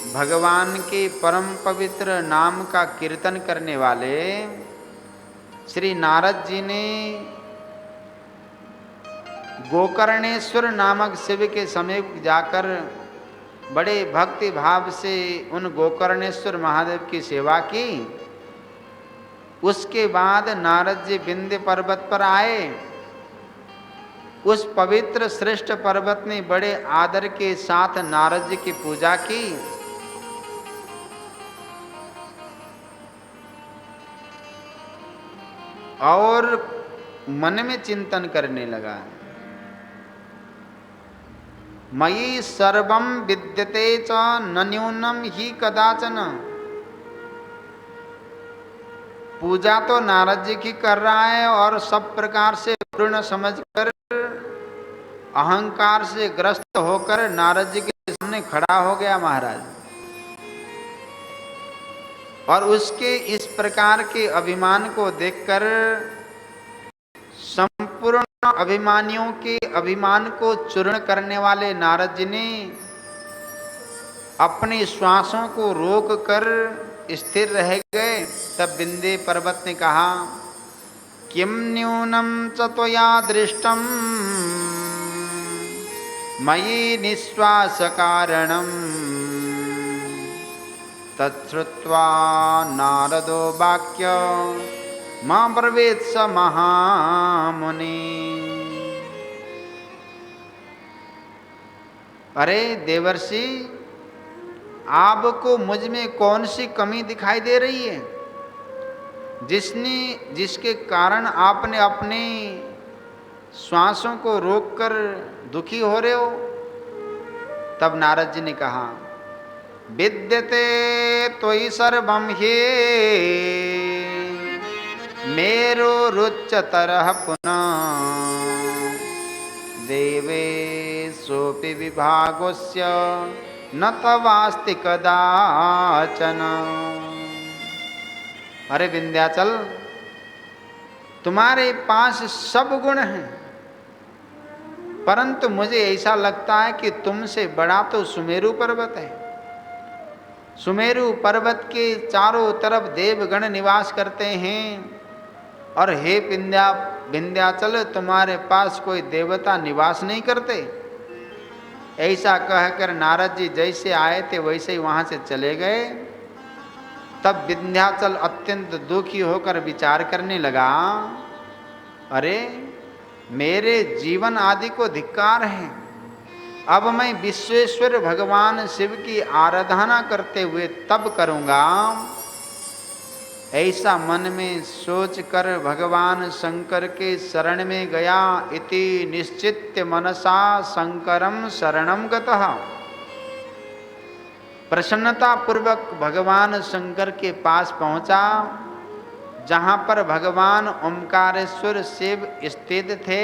भगवान के परम पवित्र नाम का कीर्तन करने वाले श्री नारद जी ने गोकर्णेश्वर नामक शिव के समीप जाकर बड़े भक्ति भाव से उन गोकर्णेश्वर महादेव की सेवा की। उसके बाद नारद जी विंध्य पर्वत पर आए। उस पवित्र श्रेष्ठ पर्वत ने बड़े आदर के साथ नारद जी की पूजा की। और मन में चिंतन करने लगा, मयि सर्वं विद्यते च न न्यूनम ही कदाचन। पूजा तो नारद जी की कर रहा है और सब प्रकार से पूर्ण समझकर अहंकार से ग्रस्त होकर नारद जी के सामने खड़ा हो गया महाराज। और उसके इस प्रकार के अभिमान को देखकर संपूर्ण अभिमानियों के अभिमान को चूर्ण करने वाले नारद जी ने अपनी श्वासों को रोक कर स्थिर रह गए। तब विंध्य पर्वत ने कहा, किम न्यूनम च त्वया दृष्टम मयि निश्वास कारणम। तच्छ्रुत्वा नारदो वाक्य मां ब्रवीत स महामुनि। अरे देवर्षि, आपको मुझ में कौन सी कमी दिखाई दे रही है जिसके कारण आपने अपने श्वासों को रोककर दुखी हो रहे हो। तब नारद जी ने कहा, विद्यते त्वयि सर्वं हि मेरुरुच्चतरः पुनः देवेषोऽपि विभागस्य न तवास्ति कदाचन। अरे विंध्याचल, तुम्हारे पास सब गुण हैं, परंतु मुझे ऐसा लगता है कि तुमसे बड़ा तो सुमेरु पर्वत है। सुमेरु पर्वत के चारों तरफ देवगण निवास करते हैं, और हे विंध्याचल, तुम्हारे पास कोई देवता निवास नहीं करते। ऐसा कहकर नारद जी जैसे आए थे वैसे ही वहां से चले गए। तब विंध्याचल अत्यंत दुखी होकर विचार करने लगा, अरे मेरे जीवन आदि को धिक्कार है। अब मैं विश्वेश्वर भगवान शिव की आराधना करते हुए तब करूंगा। ऐसा मन में सोचकर भगवान शंकर के शरण में गया। इति निश्चित्य मनसा शंकरम शरणम गतः। प्रसन्नता पूर्वक भगवान शंकर के पास पहुंचा, जहां पर भगवान ओमकारेश्वर शिव स्थित थे।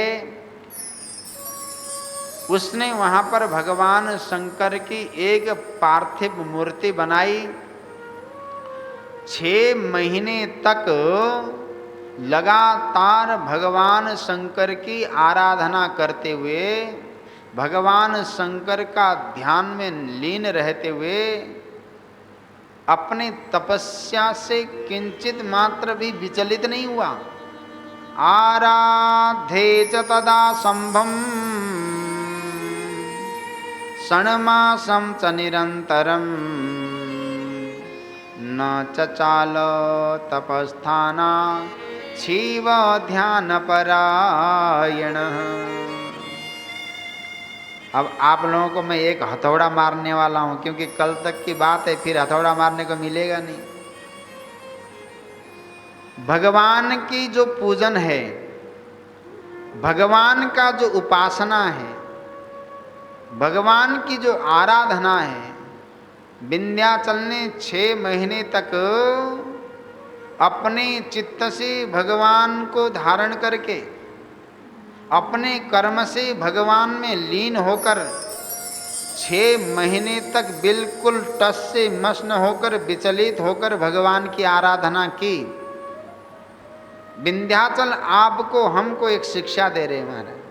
उसने वहां पर भगवान शंकर की एक पार्थिव मूर्ति बनाई। 6 महीने तक लगातार भगवान शंकर की आराधना करते हुए, भगवान शंकर का ध्यान में लीन रहते हुए, अपने तपस्या से किंचित मात्र भी विचलित नहीं हुआ। आराधे च तदा संभम षण्मासं च निरंतरम न चचाल तपस्थाना शिव ध्यान परायण। अब आप लोगों को मैं एक हथौड़ा मारने वाला हूं, क्योंकि कल तक की बात है, फिर हथौड़ा मारने को मिलेगा नहीं। भगवान की जो पूजन है, भगवान का जो उपासना है, भगवान की जो आराधना है, विंध्याचल ने 6 महीने तक अपने चित्त से भगवान को धारण करके, अपने कर्म से भगवान में लीन होकर 6 महीने तक बिल्कुल टस से मस न होकर, विचलित होकर भगवान की आराधना की। विंध्याचल आपको, हमको एक शिक्षा दे रहे हैं महाराज।